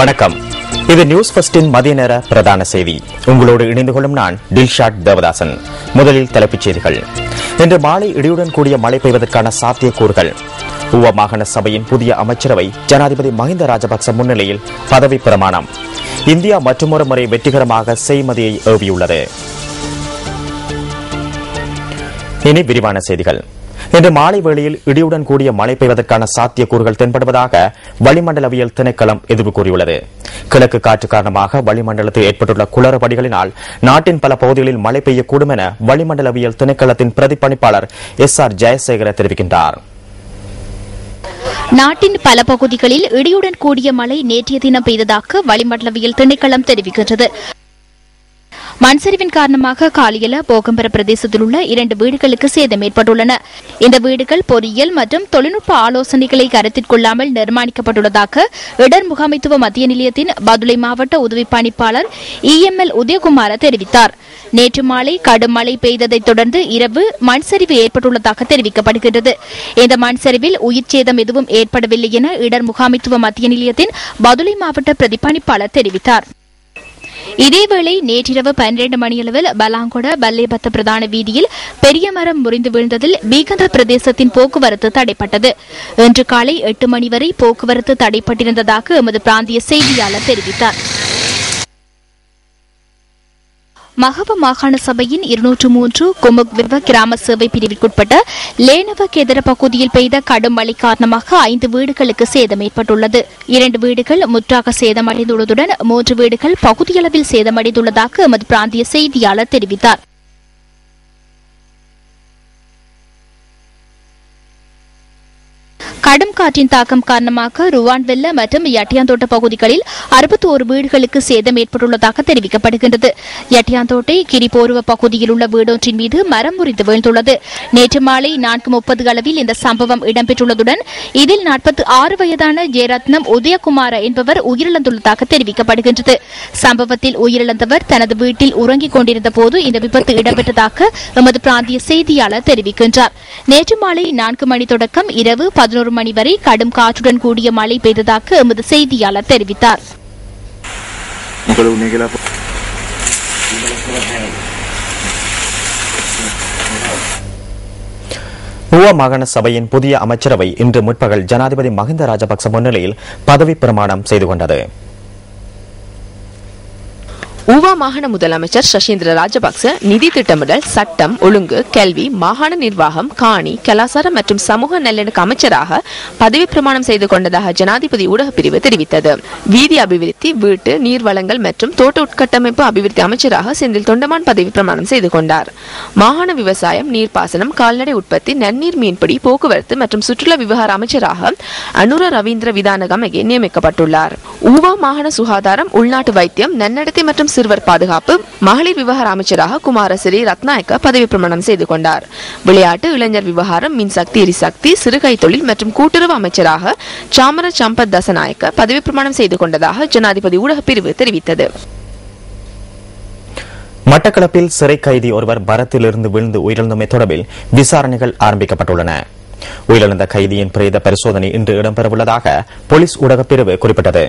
வணக்கம். இது நியூஸ் ஃபர்ஸ்டின் மதிய நேர பிரதான செய்தி. உங்களோடு இணைந்து கொள்ளும் நான் டில்ஷாட் தேவதாசன். முதலில் தலைப்புச் செய்திகள். இன்று மாலை இடியுடன் கூடிய மழை பெய்வதற்கான சாத்தியக்கூறுகள். ஊவா மாகாண சபையின் புதிய அமைச்சரவை ஜனாதிபதி மஹிந்த ராஜபக்ச முன்னிலையில் பதவி பிரமாணம். இந்தியா மற்றொரு முறை வெற்றிகரமாக செய்மதியை ஏவியுள்ளது. இனி விரிவான செய்திகள். இன்று மாலை வேளையில் இடியுடன் கூடிய மழை பெய்வதற்கான சாத்தியக்கூறுகள் தென்படுவதாக வளிமண்டலவியல் திணைக்களம் எதிர்ப்பு கூறியுள்ளது. கிழக்கு காற்று காரணமாக வளிமண்டலத்தில் ஏற்பட்டுள்ள குளறுபடிகளினால் நாட்டின் பல பகுதிகளில் மழை பெய்யக்கூடும் என வளிமண்டலவியல் திணைக்களத்தின் பிரதிபலிப்பாளர் SR ஜெயசேகர தெரிவிக்கின்றார். நாட்டின் பல பகுதிகளில் இடியுடன் கூடிய மழை நேற்றைய தினம் பெய்ததாக வளிமண்டலவியல் திணைக்களம் தெரிவிக்கின்றது. மண்சரிவின் காரணமாக காலியல போகம்பர பிரதேசத்தில் உள்ள 2 வீடுகளுக்கு சேதம் ஏற்பட்டுள்ளன. இந்த வீடுகள் பொறியியல் மற்றும் தொழில்நுட்ப ஆலோசனைகளை கருத்தில் கொள்ளாமல் நிர்மாணிக்கப்பட்டுள்ளதாக இடர் முகாமைத்துவ மத்திய நிலையத்தின் பதுளை மாவட்ட உதவி பணிப்பாளர் EML உதயகுமார தெரிவித்தார். நேற்று மாலை கடும் மழை பெய்ததைத் தொடர்ந்து இரவு மண்சரிவு ஏற்பட்டுள்ளதாக தெரிவிக்கப்படுகிறது. இந்த மண்சரிவில் உயிர் சேதம் எதுவும் ஏற்படவில்லை என இடர் முகாமைத்துவ மத்திய நிலையத்தின் பதுளை மாவட்ட பிரதிபலிப்பாளர் தெரிவித்தார். இதேவேளை நேற்றிரவு 12 மணியளவில் பலாங்கொட பல்லேபத்த பிரதான வீதியில் பெரிய மரம் முறிந்து வீழ்ந்ததில் பீகந்த பிரதேசத்தின் போக்குவரத்து தடைப்பட்டது. இன்று காலை 8 மணி வரை போக்குவரத்து தடைப்பட்டிருந்ததாக எமது பிராந்திய செய்தியாளர் தெரிவித்தார். மகவ மாகாண சபையின் 203 குமுக்விவ கிராம சேவை பிரிவிற்குட்பட்ட லேனவ கெதர பகுதியில் பெய்த கடும் மழை காரணமாக 5 வீடுகளுக்கு சேதம் ஏற்பட்டுள்ளது. 2 வீடுகள் முற்றாக சேதமடைந்துள்ளதுடன் 3 வீடுகள் பகுதியளவில் சேதமடைந்துள்ளதாக எமது பிராந்திய செய்தியாளர் தெரிவித்தார். கடும் காற்றின் தாக்கம் காரணமாக ருவான்வெல்ல மற்றும் யட்டியாந்தோட்ட பகுதிகளில் 61 வீடுகளுக்கு சேதம் ஏற்பட்டுள்ளதாக தெரிவிக்கப்படுகின்றது. யட்டியாந்தோட்டை கிரிபோருவ பகுதியில் உள்ள வீடொன்றின் மீது மரம் முறிந்து வீழ்ந்துள்ளது. நேற்று மாலை 4:30 அளவில் இந்த சம்பவம் இடம்பெற்றுள்ளதுடன் இதில் 46 வயதான ஜெயரத்னம் உதயகுமார என்பவர் உயிரிழந்துள்ளதாக தெரிவிக்கப்படுகின்றது. சம்பவத்தில் உயிரிழந்தவர் தனது வீட்டில் உறங்கிக் கொண்டிருந்த போது இந்த விபத்து இடம்பெற்றதாக எமது பிராந்திய செய்தியாளர் தெரிவிக்கின்றார். நேற்று மாலை 4 மணி தொடக்கம் இரவு 11 மணி வரை கடும் காற்றுடன் கூடிய மழை பெய்ததாக எமது செய்தியாளர் தெரிவித்தார். ஊவா மாகாண சபையின் புதிய அமைச்சரவை இன்று முற்பகல் ஜனாதிபதி மஹிந்த ராஜபக்ச முன்னிலையில் பதவி பிரமாணம் செய்து கொண்டது. ஊவா மாகாண முதலமைச்சர் சசீந்திர ராஜபக்ச நிதி திட்டமிடல், சட்டம் ஒழுங்கு, கல்வி, மாகாண நிர்வாகம், காணி, கலாசாரம் மற்றும் சமூக நல்லிணக்க அமைச்சராக பதவி பிரமாணம் செய்து கொண்டதாக ஜனாதிபதி ஊடக பிரிவு தெரிவித்தது. வீதி அபிவிருத்தி, வீட்டு நீர் வளங்கள் மற்றும் தோட்ட உட்கட்டமைப்பு அபிவிருத்தி அமைச்சராக செந்தில் தொண்டமான் பதவி பிரமாணம் செய்து கொண்டார். மாகாண விவசாயம், நீர்ப்பாசனம், கால்நடை உற்பத்தி, நன்னீர் மீன்பிடி, போக்குவரத்து மற்றும் சுற்றுலா விவகார அமைச்சராக அனுர ரவீந்திர விதானகமகே நியமிக்கப்பட்டுள்ளார். ஊவா மாகாண சுகாதாரம், உள்நாட்டு வைத்தியம், நன்னடத்தை மற்றும் சிறுவர் பாதுகாப்பு, மகளிர் விவகார அமைச்சராக குமாரசிறி ரத்நாயக்க பதவி பிரமாணம் செய்து கொண்டார். விளையாட்டு, இளைஞர் விவகாரம், மின்சக்தி, எரிசக்தி, சிறுகை தொழில் மற்றும் கூட்டுறவு அமைச்சராக சாமர சம்பத் தசநாயக்க பதவி பிரமாணம் செய்து கொண்டதாக ஜனாதிபதி ஊடக பிரிவு தெரிவித்தது. மட்டக்களப்பில் சிறை கைதி ஒருவர் பரத்திலிருந்து விழுந்து உயிரிழந்தமை தொடர்பில் விசாரணைகள் ஆரம்பிக்கப்பட்டுள்ளன. உயிரிழந்த கைதியின் பிரேத பரிசோதனை இன்று இடம்பெறவுள்ளதாக போலீஸ் ஊடக பிரிவு குறிப்பிட்டது.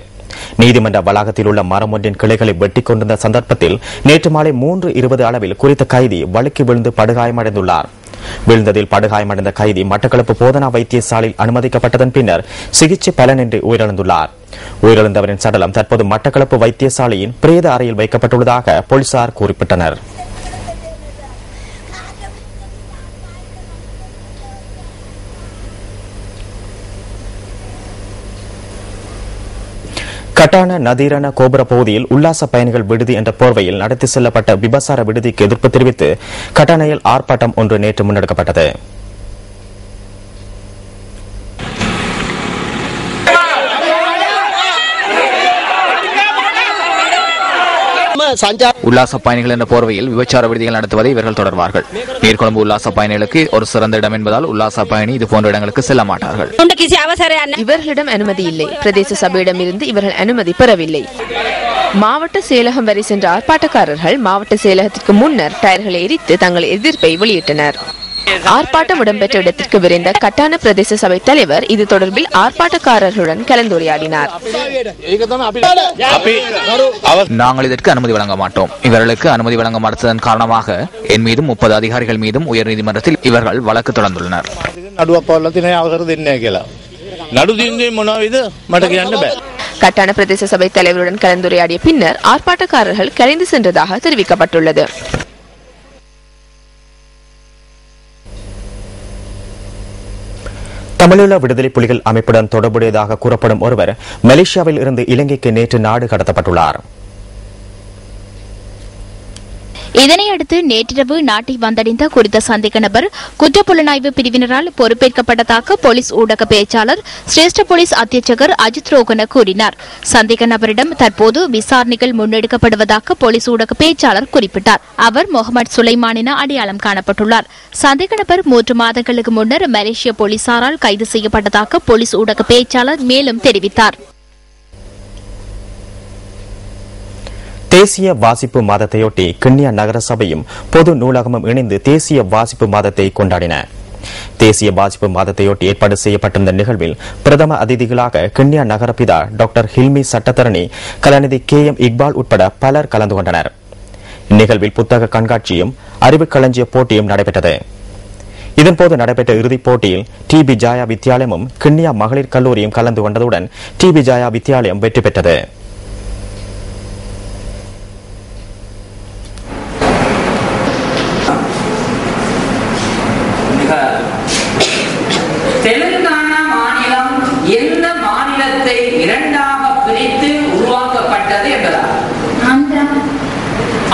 நீதிமன்ற வளாகத்தில் உள்ள மரம் ஒன்றின் கிளைகளை வெட்டிக் கொண்டிருந்த சந்தர்ப்பத்தில் நேற்று மாலை 3:20 அளவில் குறித்த கைதி வழுக்கி விழுந்து படுகாயமடைந்துள்ளார். விழுந்ததில் படுகாயமடைந்த கைதி மட்டக்களப்பு போதனா வைத்தியசாலையில் அனுமதிக்கப்பட்டதன் பின்னர் சிகிச்சை பலனின்றி உயிரிழந்துள்ளார். உயிரிழந்தவரின் சடலம் தற்போது மட்டக்களப்பு வைத்தியசாலையின் பிரேத அறையில் வைக்கப்பட்டுள்ளதாக போலீசார் குறிப்பிட்டனர். கட்டான நதீரான கோபுர பகுதியில் உல்லாச பயணிகள் விடுதி என்ற போர்வையில் நடத்தி செல்லப்பட்ட விபசார விடுதிக்கு எதிர்ப்பு தெரிவித்து கட்டானையில் ஆர்ப்பாட்டம் ஒன்று நேற்று முன்னெடுக்கப்பட்டது. உல்லாச பயணிகள் என்ற போர்வையில் விபச்சார விடுதிகள் நடத்துவதை இவர்கள் தொடர்வார்கள். நீர்கொழும்பு உல்லாச பயணிகளுக்கு ஒரு சிறந்த இடம் என்பதால் உல்லாச பயணி இது போன்ற இடங்களுக்கு செல்ல மாட்டார்கள். இவர்களிடம் அனுமதி இல்லை. பிரதேச சபையிடம் இருந்து இவர்கள் அனுமதி பெறவில்லை. மாவட்ட செயலகம் வரை சென்ற ஆர்ப்பாட்டக்காரர்கள் மாவட்ட செயலகத்திற்கு முன்னர் டயர்களை எரித்து தங்கள் எதிர்ப்பை வெளியிட்டனர். ஆர்ப்பாட்டம் இடம்பெற்ற இடத்திற்கு விரைந்த கட்டான பிரதேச சபை தலைவர் இது தொடர்பில் ஆர்ப்பாட்டக்காரர்களுடன் கலந்துரையாடினார். நாங்கள் இதற்கு அனுமதி வழங்க மாட்டோம். இவர்களுக்கு அனுமதி வழங்க மறுத்ததன் காரணமாக என் மீதும் 30 அதிகாரிகள் மீதும் உயர்நீதிமன்றத்தில் இவர்கள் வழக்கு தொடர்ந்துள்ளனர். கட்டான பிரதேச சபை தலைவருடன் கலந்துரையாடிய பின்னர் ஆர்ப்பாட்டக்காரர்கள் கலைந்து சென்றதாக தெரிவிக்கப்பட்டுள்ளது. தமிழீழ விடுதலை புலிகள் அமைப்புடன் தொடர்புடையதாக கூறப்படும் ஒருவர் மலேசியாவில் இருந்து இலங்கைக்கு நேற்று நாடு கடத்தப்பட்டுள்ளார். இதனையடுத்து நேற்றிரவு நாட்டை வந்தடைந்த குறித்த சந்தேக நபர் குற்றப்புலனாய்வு பிரிவினரால் பொறுப்பேற்கப்பட்டதாக போலீஸ் ஊடக பேச்சாளர் சிரேஷ்ட போலீஸ் அத்தியட்சகர் அஜித் ரோகன கூறினார். சந்தேக நபரிடம் தற்போது விசாரணைகள் முன்னெடுக்கப்படுவதாக போலீஸ் ஊடக பேச்சாளர் குறிப்பிட்டார். அவர் முகமது சுலைமான் என அடையாளம் காணப்பட்டுள்ளார். சந்தேக நபர் 3 மாதங்களுக்கு முன்னர் மலேசிய போலீசாரால் கைது செய்யப்பட்டதாக போலீஸ் ஊடக பேச்சாளர் மேலும் தெரிவித்தார். தேசிய வாசிப்பு மாதத்தையொட்டி கிண்ணியா நகர சபையும் பொது நூலகமும் இணைந்து தேசிய வாசிப்பு மாதத்தை கொண்டாடின. தேசிய வாசிப்பு மாதத்தையொட்டி ஏற்பாடு செய்யப்பட்டிருந்த நிகழ்வில் பிரதம அதிதிகளாக கிண்ணியா நகரபிதா டாக்டர் ஹில்மி சட்டத்தரணி, கலாநிதி KM இக்பால் உட்பட பலர் கலந்து கொண்டனர். இந்நிகழ்வில் புத்தக கண்காட்சியும் அறிவுக்களஞ்சிய போட்டியும் நடைபெற்றது. இதன்போது நடைபெற்ற இறுதிப் போட்டியில் TB ஜாயா வித்யாலயமும் கிண்ணியா மகளிர் கல்லூரியும் கலந்து கொண்டதுடன் TB ஜாயா வித்யாலயம் வெற்றி பெற்றது. தெலுங்கானா மாநிலம் எந்த மாநிலத்தை இரண்டாக பிரித்து உருவாக்கப்பட்டது என்பதா?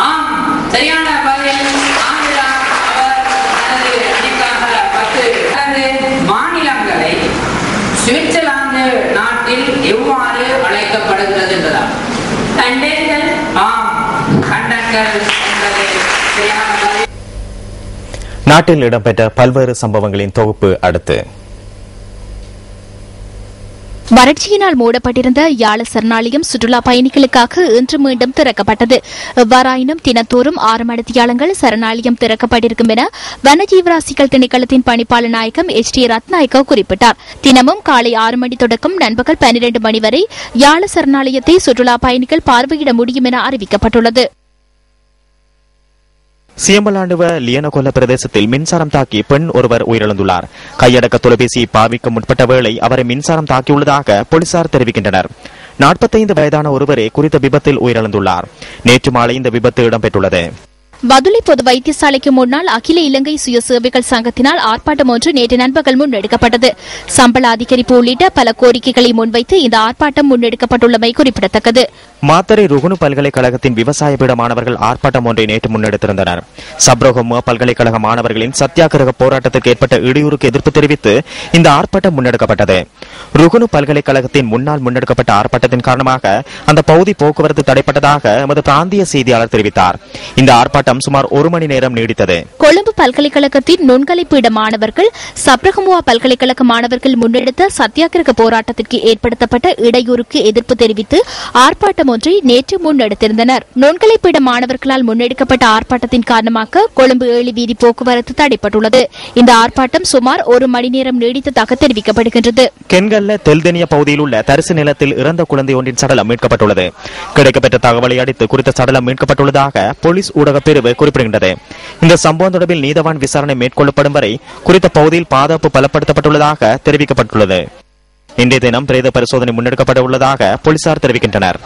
ஆம், சரியான பதில் ஆந்திரா. அவர் தனது அணிக்காக 10 மாநிலங்களை சுவிட்சர்லாந்து நாட்டில் எவ்வாறு அழைக்கப்படுகிறது என்பதா? கண்டங்கள். ஆம், கண்டங்கள் என்பது சரியான பதில். நாட்டில் இடம்பெற்ற பல்வேறு சம்பவங்களின் தொகுப்பு அடுத்து. வறட்சியினால் மூடப்பட்டிருந்த யாழ சரணாலயம் சுற்றுலா பயணிகளுக்காக இன்று மீண்டும் திறக்கப்பட்டது. எவ்வாறாயினும் தினத்தோறும் 6 மணித்தியாலங்கள் சரணாலயம் திறக்கப்பட்டிருக்கும் என வனஜீவராசிகள் திணைக்களத்தின் பணிப்பாளர் நாயகம் HT ரத்நாயக்க குறிப்பிட்டார். தினமும் காலை 6 மணி தொடக்கம் நண்பகல் 12 மணி வரை யாழ சரணாலயத்தை சுற்றுலா பயணிகள் பார்வையிட முடியும் என அறிவிக்கப்பட்டுள்ளது. சியம்பலாண்டுவ லியனகொல்ல பிரதேசத்தில் மின்சாரம் தாக்கி பெண் ஒருவர் உயிரிழந்துள்ளார். கையடக்க தொலைபேசியை பாவிக்க முற்பட்ட வேளை அவரை மின்சாரம் தாக்கியுள்ளதாக போலீசார் தெரிவிக்கின்றனர். 45 வயதான ஒருவரே குறித்த விபத்தில் உயிரிழந்துள்ளார். நேற்று மாலை இந்த விபத்து இடம்பெற்றுள்ளது. பதுளை பொது வைத்தியசாலைக்கு முன்னால் அகில இலங்கை சுய சேவைகள் சங்கத்தினால் ஆர்ப்பாட்டம் ஒன்று நேற்று நண்பகல் முன்னெடுக்கப்பட்டது. சம்பள அதிகரிப்பு உள்ளிட்ட பல கோரிக்கைகளை முன்வைத்து இந்த ஆர்ப்பாட்டம் முன்னெடுக்கப்பட்டுள்ளமை குறிப்பிடத்தக்கது. மாத்தறை ருகுணு பல்கலைக்கழகத்தின் விவசாய பீட மாணவர்கள் ஆர்ப்பாட்டம் ஒன்றை நேற்று முன்னெடுத்திருந்தனர். சப்ரகம பல்கலைக்கழக மாணவர்களின் சத்தியாகிரக போராட்டத்திற்கு ஏற்பட்ட இடையூறுக்கு எதிர்ப்பு தெரிவித்து இந்த ஆர்ப்பாட்டம் முன்னெடுக்கப்பட்டது. ருகுணு பல்கலைக்கழகத்தின் முன்னால் முன்னெடுக்கப்பட்ட ஆர்ப்பாட்டத்தின் காரணமாக அந்த பகுதி போக்குவரத்து தடைப்பட்டதாக எமது பிராந்திய செய்தியாளர் தெரிவித்தார். இந்த ஆர்ப்பாட்டம் சுமார் 1 மணி நேரம் நீடித்தது. கொழும்பு பல்கலைக்கழகத்தின் நுண்கலை பீட மாணவர்கள் சப்ரகமுவா பல்கலைக்கழக மாணவர்கள் முன்னெடுத்த சத்தியாகிரக போராட்டத்திற்கு ஏற்படுத்தப்பட்ட இடையூறுக்கு எதிர்ப்பு தெரிவித்து ஆர்ப்பாட்டம் ஒன்றை நேற்று முன்னெடுத்திருந்தனர். நுண்கலை பீட மாணவர்களால் முன்னெடுக்கப்பட்ட ஆர்ப்பாட்டத்தின் காரணமாக கொழும்பு 7 வீதி போக்குவரத்து தடைப்பட்டுள்ளது. இந்த ஆர்ப்பாட்டம் சுமார் 1 மணி நேரம் நீடித்ததாக தெரிவிக்கப்படுகின்றது. கென்கல்ல தெல்தெனிய பகுதியில் உள்ள தரிசு நிலத்தில் இறந்த குழந்தை ஒன்றின் சடலம் மீட்கப்பட்டுள்ளது. கிடைக்கப்பெற்ற தகவலை அடுத்து குறித்த சடலம் மீட்கப்பட்டுள்ளதாக போலீஸ் ஊடக பிரிவு குறிப்பிடுகின்றது. இந்த சம்பவம் தொடர்பில் நீதவான் விசாரணை மேற்கொள்ளப்படும் வரை குறித்த பகுதியில் பாதுகாப்பு பலப்படுத்தப்பட்டுள்ளதாக தெரிவிக்கப்பட்டுள்ளது. இன்றைய தினம் பிரேத பரிசோதனை முன்னெடுக்கப்பட உள்ளதாக போலீசார் தெரிவிக்கின்றனர்.